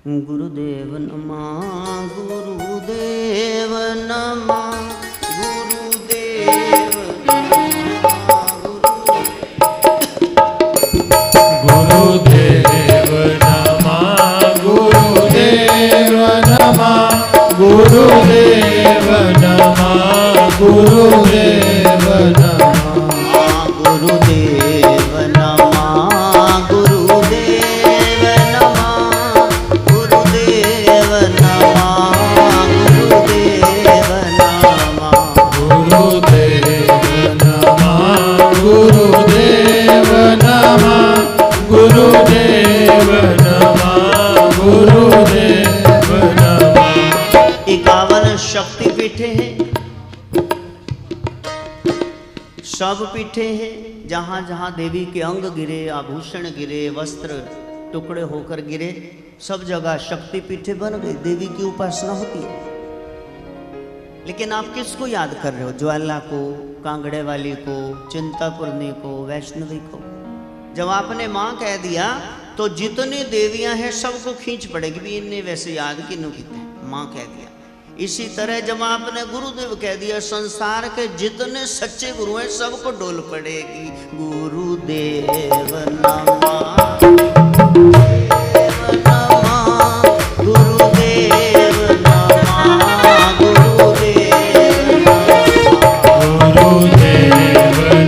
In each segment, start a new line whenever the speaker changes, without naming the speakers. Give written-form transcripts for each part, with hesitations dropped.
गुरुदेव नमः गुरुदेव नमः गुरुदेव
गुरुदेव नमः गुरुदेव नमः गुरुदेव नमः गुरुदेव नमः
गुरुदेव नमः गुरुदेव नमः गुरुदेव नमः गुरुदेव नमः
गुरुदेव नमः गुरुदेव नमः गुरुदेव नमः गुरुदेव नमः
51 शक्ति पीठे हैं, सब पीठे हैं। जहां जहां देवी के अंग गिरे, आभूषण गिरे, वस्त्र टुकड़े होकर गिरे, सब जगह शक्ति पीठे बन गई, देवी की उपासना होती है। लेकिन आप किसको याद कर रहे हो? ज्वाला को, कांगड़े वाली को, चिंतापूर्णी को, वैष्णवी को? जब आपने माँ कह दिया तो जितनी देवियां हैं सबको खींच पड़ेगी भी, इन्हें वैसे याद किन्हों की माँ कह दिया। इसी तरह जब आपने गुरुदेव कह दिया, संसार के जितने सच्चे गुरु हैं सबको डोल पड़ेगी। गुरुदेव नमः गुरुदेव नमः गुरुदेव
नमः गुरुदेव नमः गुरुदेव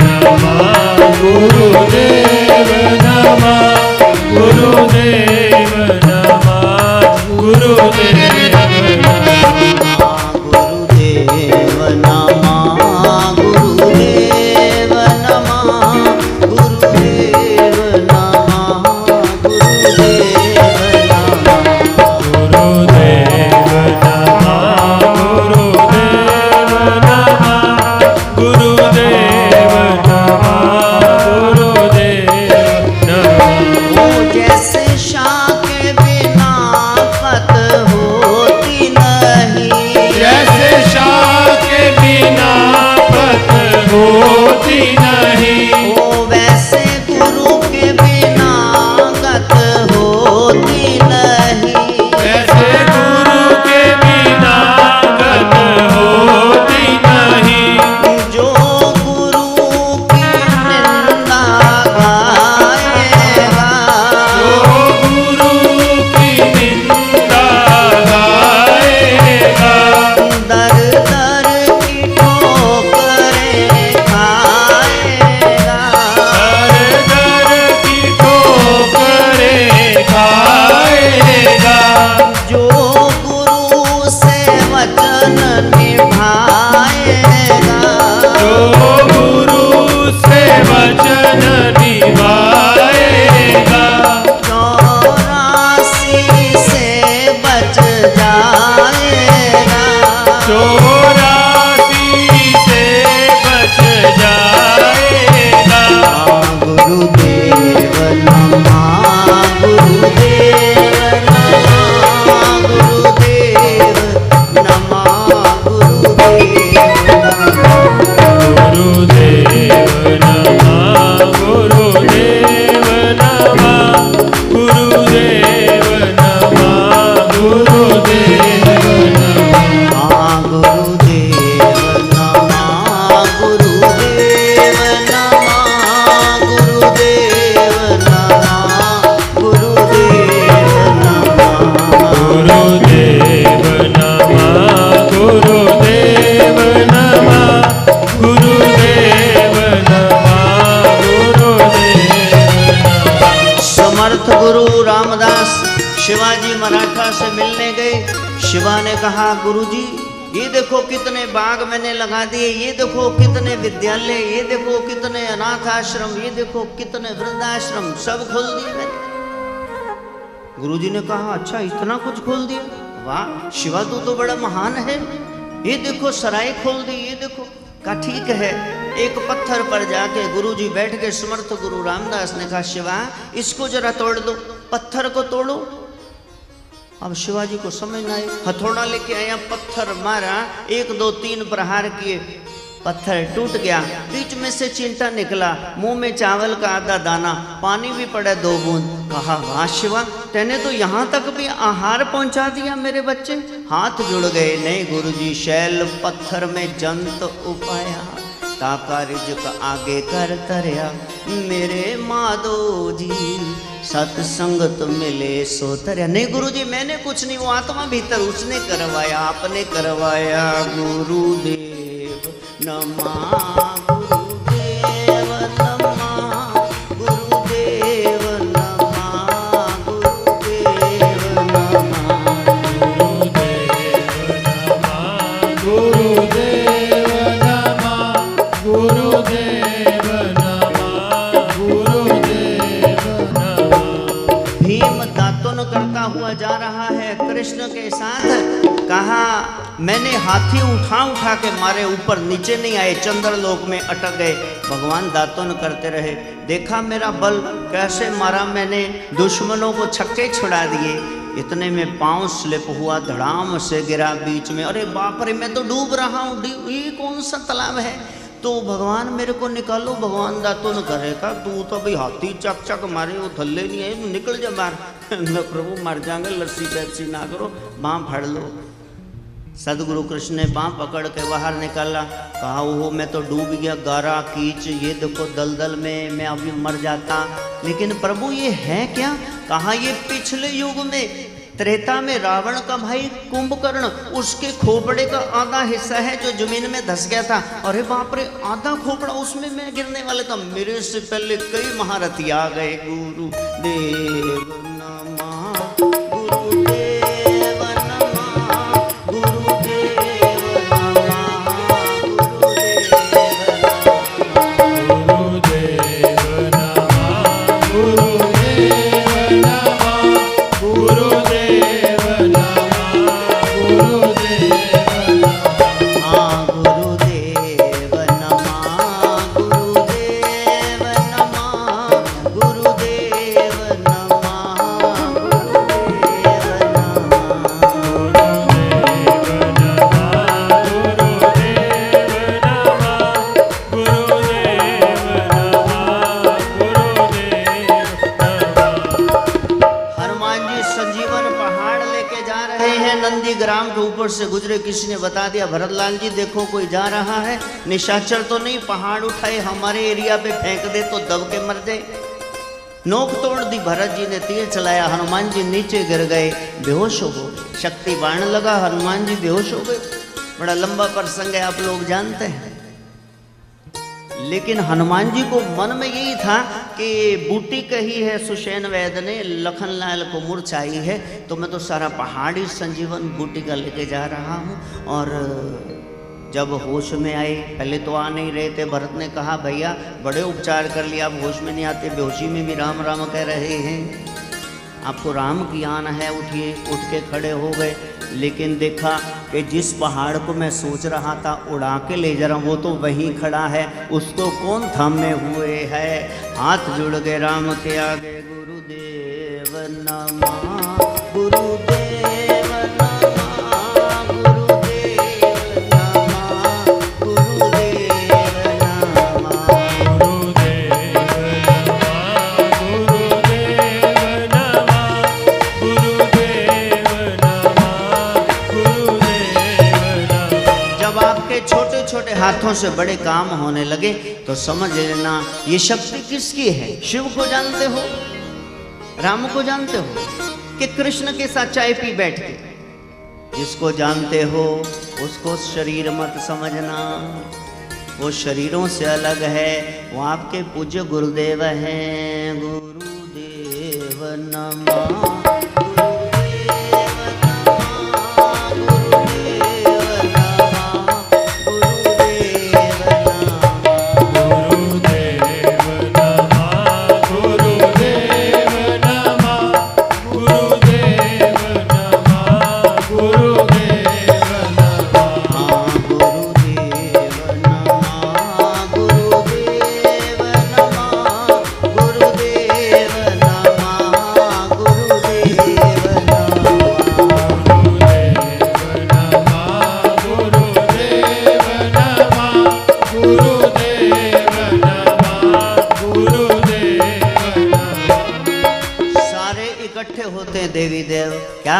नमः गुरुदेव नमः
गुरुदेव नमः गुरुदेव नमः गुरुदेव नमः गुरुदेव नमः। जैसे शाह के बिना पत होती नहीं,
जैसे शाह के बिना पत होती नहीं,
ओ वैसे गुरु के बिना गत होती नहीं,
वैसे गुरु के बिना गत होती नहीं।
जो गुरु की निंदा गाएगा,
जो गुरु की निंदा गाएगा,
दर दर की ठोकरें खाएगा,
दर दर की ठोकरें खाएगा।
जो गुरु से वचन निभाएगा,
जो गुरु से वचन निभाएगा,
84 से बच जाएगा।
84 से बच जाएगा।
गुरुदेव नमः गुरुदेव नमः गुरुदेव नमः गुरुदेव नमः
गुरुदेव नमः गुरुदेव नमः गुरुदेव नमः गुरुदेव नमः।
गुरुदेव नमः गुरुदेव नमः गुरुदेव नमः गुरुदेव नमः
गुरुदेव नमः गुरुदेव नमः गुरुदेव नमः गुरुदेव नमः।
समर्थ गुरु रामदास शिवाजी मराठा से मिलने गए। शिवा ने कहा, गुरुजी ये देखो कितने बाग मैंने लगा दिए, ये देखो कितने विद्यालय, ये देखो कितने अनाथ आश्रम, ये देखो कितने वृद्धाश्रम, सब खोल दिए मैंने। गुरुजी ने कहा, अच्छा इतना कुछ खोल दिया? वाह शिवा तू तो बड़ा महान है, ये देखो सराय खोल दी, ये देखो। कहा ठीक है। एक पत्थर पर जाके गुरुजी बैठ के समर्थ गुरु रामदास ने कहा, शिवा इसको जरा तोड़ दो। पत्थर को तोड़ो। अब शिवाजी को समझ ना आई, हथौड़ा लेके आया, पत्थर मारा, 1 2 3 प्रहार किए, पत्थर टूट गया, बीच में से चिंटा निकला, मुंह में चावल का आधा दाना, पानी भी पड़ा 2 बूंद। कहा वाह शिवा, तेने तो यहाँ तक भी आहार पहुँचा दिया मेरे बच्चे। हाथ जुड़ गए, नहीं गुरुजी, शैल पत्थर में जंत उपाया, ताका रिजक आगे कर तरया, मेरे माधो जी सत्संगत मिले सो तरया। नहीं गुरुजी, मैंने कुछ नहीं, वो आत्मा भीतर उसने करवाया, आपने करवाया। गुरुदेव नमः, गुरुदेव नमः, गुरुदेव नमः, गुरुदेव नमः,
गुरुदेव नमः, गुरुदेव नमः, गुरुदेव नमः।
भीम दातुन करता हुआ जा रहा है कृष्ण के साथ। कहा मैंने हाथी उठा उठा के मारे, ऊपर नीचे नहीं आए, चंद्रलोक में अटक गए। भगवान दातुन करते रहे। देखा मेरा बल कैसे मारा मैंने, दुश्मनों को छक्के छुड़ा दिए। इतने में पांव स्लिप हुआ, धड़ाम से गिरा बीच में। अरे बाप रे, मैं तो डूब रहा हूँ, ये कौन सा तालाब है। तो भगवान मेरे को निकालो। भगवान दातुन करेगा, तू तो भाई हाथी चक चक मारे, वो थल्ले नहीं है, निकल जा बाहर। न प्रभु मर जाएंगे, लस्सी पैप्सी ना करो, बाँ फाड़ लो। सदगुरु कृष्ण ने बाँ पकड़ के बाहर निकाला। कहा वो मैं तो डूब गया, गारा कीच, ये देखो दलदल में, मैं अभी मर जाता। लेकिन प्रभु ये है क्या। कहा ये पिछले युग में त्रेता में रावण का भाई कुंभकर्ण, उसके खोपड़े का आधा हिस्सा है जो जमीन में धस गया था। अरे बाप रे, आधा खोपड़ा उसमें मैं गिरने वाले था। मेरे से पहले कई महारथी आ गए। गुरुदेव नमः, गुरुदेव नमः, गुरुदेव नमः,
गुरुदेव नमः, गुरुदेव नमः, गुरुदेव नमः, गुरुदेव नमः।
हाँ गुरुदेव नमः, गुरुदेव नमः, गुरुदेव नमः, नंदी ग्राम के ऊपर से गुजरे, किसी ने बता दिया भरतलाल जी देखो कोई जा रहा है, निशाचर तो नहीं, पहाड़ उठाए हमारे एरिया पे फेंक दे तो दब के मर जाए। नोक तोड़ दी, भरत जी ने तीर चलाया, हनुमान जी नीचे गिर गए, बेहोश हो गए। शक्ति बाण लगा, हनुमान जी बेहोश हो गए। बड़ा लंबा प्रसंग है, आप लोग जानते हैं। लेकिन हनुमान जी को मन में यही था कि बूटी कही है सुषेण वैद्य ने, लखनलाल को मूर्छाई है, तो मैं तो सारा पहाड़ी संजीवन बूटी का लेके जा रहा हूँ। और जब होश में आए, पहले तो आ नहीं रहे थे, भरत ने कहा भैया बड़े उपचार कर लिया, आप होश में नहीं आते, बेहोशी में भी राम राम कह रहे हैं, आपको राम की आन है, उठिए। उठ के खड़े हो गए, लेकिन देखा कि जिस पहाड़ को मैं सोच रहा था उड़ा के ले जा रहा हूँ वो तो वहीं खड़ा है, उसको कौन थामे हुए है। हाथ जुड़ गए राम के आगे, गुरुदेव नमः, गुरुदेव नमः, गुरुदेव नमः, गुरुदेव नमः, छोटे छोटे हाथों से बड़े काम होने लगे तो समझ लेना ये शक्ति किसकी है। शिव को जानते हो, राम को जानते हो, कि कृष्ण के साथ चाय पी बैठ के। जिसको जानते हो उसको शरीर मत समझना, वो शरीरों से अलग है, वो आपके पूज्य गुरुदेव हैं। गुरुदेव नमः, गुरुदेव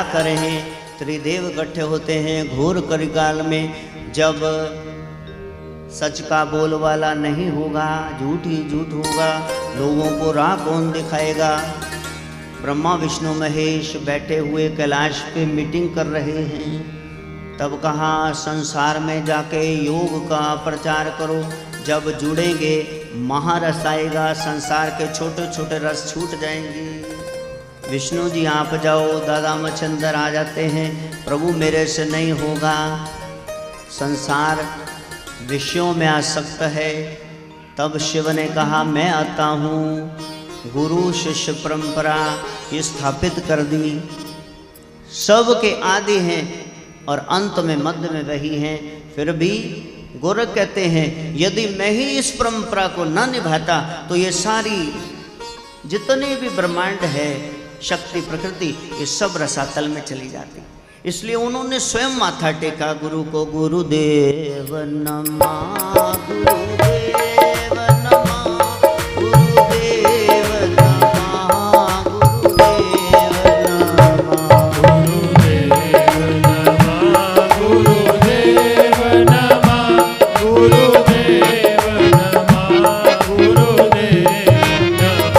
क्या करें, त्रिदेव इकट्ठे होते हैं घोर कलिकाल में। जब सच का बोलवाला नहीं होगा, झूठ ही झूठ होगा, लोगों को राह कौन दिखाएगा। ब्रह्मा विष्णु महेश बैठे हुए कैलाश पे मीटिंग कर रहे हैं। तब कहा संसार में जाके योग का प्रचार करो, जब जुड़ेंगे महारस आएगा, संसार के छोटे छोटे रस छूट जाएंगे। विष्णु जी आप जाओ, दादा मच्छंदर आ जाते हैं, प्रभु मेरे से नहीं होगा, संसार विषयों में आसक्त है। तब शिव ने कहा मैं आता हूँ, गुरु शिष्य परंपरा स्थापित कर दी। सबके आदि हैं और अंत में मध्य में वही हैं। फिर भी गोरख कहते हैं यदि मैं ही इस परंपरा को न निभाता तो ये सारी जितने भी ब्रह्मांड है, शक्ति प्रकृति, ये सब रसातल में चली जाती। इसलिए उन्होंने स्वयं माथा टेका गुरु को। गुरुदेव नमः, गुरुदेव नमः, गुरुदेव नमः, गुरुदेव नमः,
गुरुदेव नमः, गुरुदेव नमः, गुरुदेव नमः।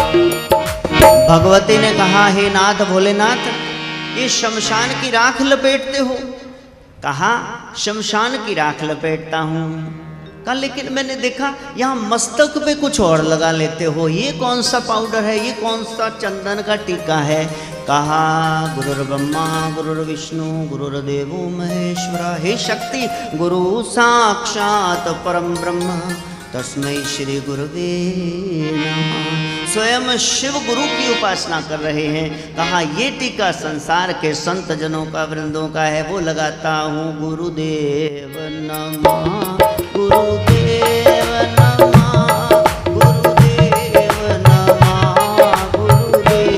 भगवती ने कहा हे नाथ भोलेनाथ, ये शमशान की राख लपेटते हो? कहा शमशान की राख लपेटता हूँ। कहा लेकिन मैंने देखा यहाँ मस्तक पे कुछ और लगा लेते हो, ये कौन सा पाउडर है, ये कौन सा चंदन का टीका है? कहा गुरुर्ब्रह्मा गुरुर्विष्णु गुरुर्देवो महेश्वरा। हे शक्ति, गुरु साक्षात परम ब्रह्म, तस्मै श्री गुरुवे नमः। स्वयं शिव गुरु की उपासना कर रहे हैं। कहा ये टीका संसार के संत जनों का, वृंदों का है, वो लगाता हूँ। गुरुदेव नमः, गुरुदेव नमः, गुरुदेव नमः, गुरुदेव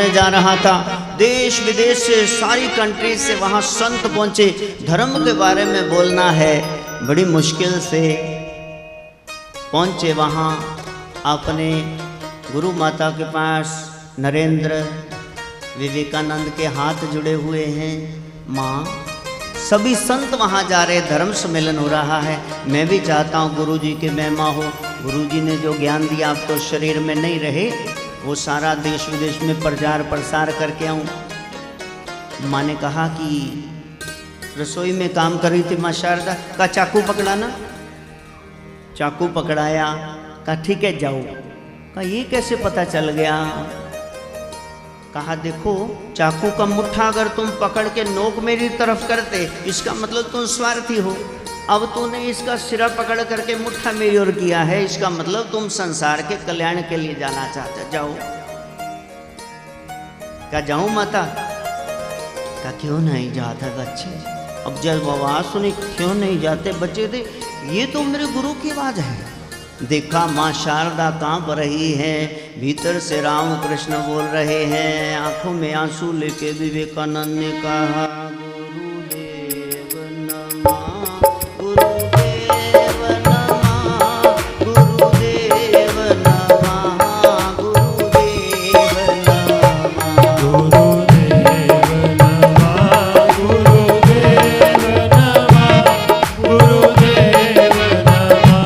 जा रहा था। देश विदेश से, सारी कंट्री से वहाँ संत पहुँचे। धर्म के बारे में बोलना है, बड़ी मुश्किल से पहुँचे वहाँ। अपने गुरु माता के पास नरेंद्र विवेकानंद के हाथ जुड़े हुए हैं। माँ, सभी संत वहाँ जा रहे, धर्म सम्मेलन हो रहा है, मैं भी चाहता हूँ गुरु जी की महिमा हो। गुरु जी ने जो ज्ञान दिया, आप तो शरीर में नहीं रहे, वो सारा देश विदेश में प्रचार प्रसार करके आऊँ। माँ ने कहा कि रसोई में काम कर रही थी माँ शारदा, का चाकू पकड़ाना। चाकू पकड़ाया, कहा ठीक है जाओ। कहा ये कैसे पता चल गया? कहा देखो, चाकू का मुट्ठा अगर तुम पकड़ के नोक मेरी तरफ करते, इसका मतलब तुम स्वार्थी हो। अब तूने इसका सिरा पकड़ करके मुट्ठा मेरी ओर किया है, इसका मतलब तुम संसार के कल्याण के लिए जाना चाहते। जाओ। क्या जाऊं माता? क्या क्यों नहीं जाते बच्चे? अब जब आवाज सुनी क्यों नहीं जाते बच्चे थे, ये तो मेरे गुरु की आवाज है। देखा माँ शारदा कांप रही है, भीतर से राम कृष्ण बोल रहे हैं। आंखों में आंसू लेके विवेकानंद ने कहा गुरुदेव नमः, गुरुदेव नमः, गुरुदेव नमः, गुरुदेव नमः,
गुरुदेव नमः, गुरुदेव नमः, गुरुदेव नमः,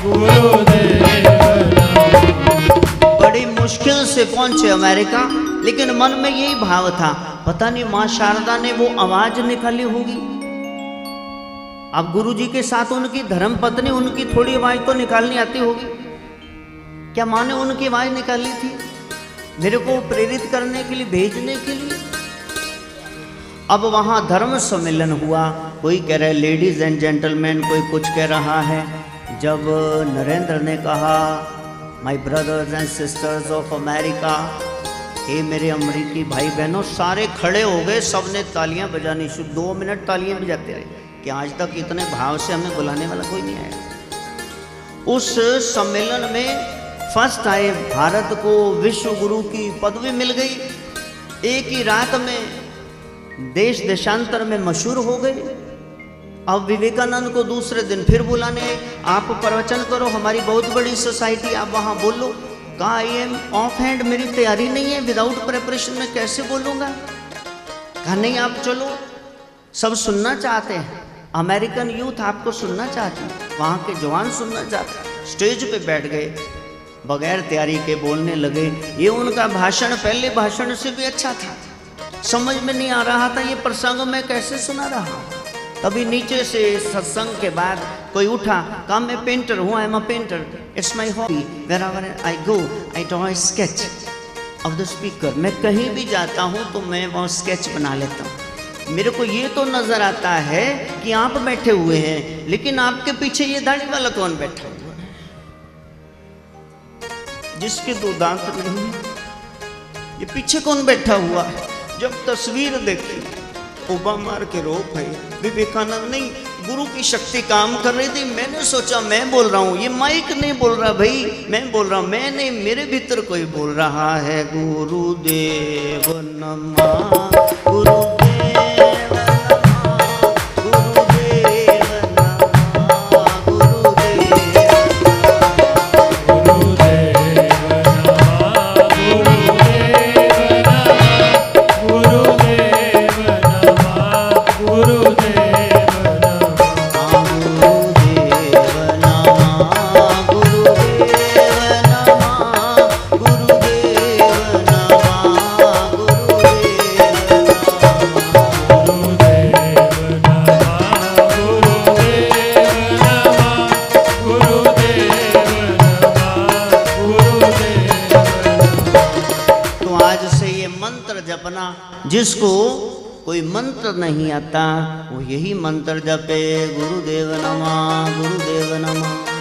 गुरुदेव नमः।
बड़ी मुश्किल से पहुंचे अमेरिका, लेकिन मन में यही भाव था, पता नहीं माँ शारदा ने वो आवाज निकाली होगी। अब गुरु जी के साथ उनकी धर्म पत्नी, उनकी थोड़ी आवाज तो निकालनी आती होगी। क्या माँ ने उनकी आवाज निकाली थी मेरे को प्रेरित करने के लिए, भेजने के लिए? अब वहाँ धर्म सम्मेलन हुआ। कोई कह रहा है लेडीज एंड जेंटलमैन, कोई कुछ कह रहा है। जब नरेंद्र ने कहा my brothers and sisters of America, हे मेरे अमेरिकी भाई बहनों, सारे खड़े हो गए, सबने तालियां बजानी शुरू। 2 मिनट तालियां बजाते रहे कि आज तक इतने भाव से हमें बुलाने वाला कोई नहीं आया। उस सम्मेलन में फर्स्ट आए, भारत को विश्व गुरु की पदवी मिल गई। एक ही रात में देश देशांतर में मशहूर हो गए। अब विवेकानंद को दूसरे दिन फिर बुलाने, आप प्रवचन करो, हमारी बहुत बड़ी सोसाइटी, आप वहाँ बोलो। कहा आई एम ऑफ हैंड, मेरी तैयारी नहीं है, विदाउट प्रिपरेशन में कैसे बोलूँगा। कहा नहीं आप चलो, सब सुनना चाहते हैं, अमेरिकन यूथ आपको सुनना चाहती है, वहाँ के जवान सुनना चाहते हैं। स्टेज पे बैठ गए, बगैर तैयारी के बोलने लगे। ये उनका भाषण पहले भाषण से भी अच्छा था, समझ में नहीं आ रहा था ये प्रसंग मैं कैसे सुना रहा हूँ। तभी नीचे से सत्संग के बाद कोई उठा, कहा मैं पेंटर हूँ, I am a painter, it's my hobby, wherever I go I draw a sketch of the speaker. मैं कहीं भी जाता हूँ तो मैं वो स्केच बना लेता हूँ। मेरे को ये तो नजर आता है कि आप बैठे हुए हैं, लेकिन आपके पीछे ये दाढ़ी वाला कौन बैठा हुआ है, जिसके 2 दांत नहीं, ये पीछे कौन बैठा हुआ है। जब तस्वीर देखी, ओबामा के रो भाई, विवेकानंद नहीं, गुरु की शक्ति काम कर रही थी। मैंने सोचा मैं बोल रहा हूँ, ये माइक नहीं बोल रहा भाई, मैं बोल रहा हूँ, मैं नहीं, मेरे भीतर कोई बोल रहा है। गुरुदेव नमः, गुरुदेव जिसको कोई मंत्र नहीं आता वो यही मंत्र जपे, गुरुदेव नमः, गुरुदेव नमः।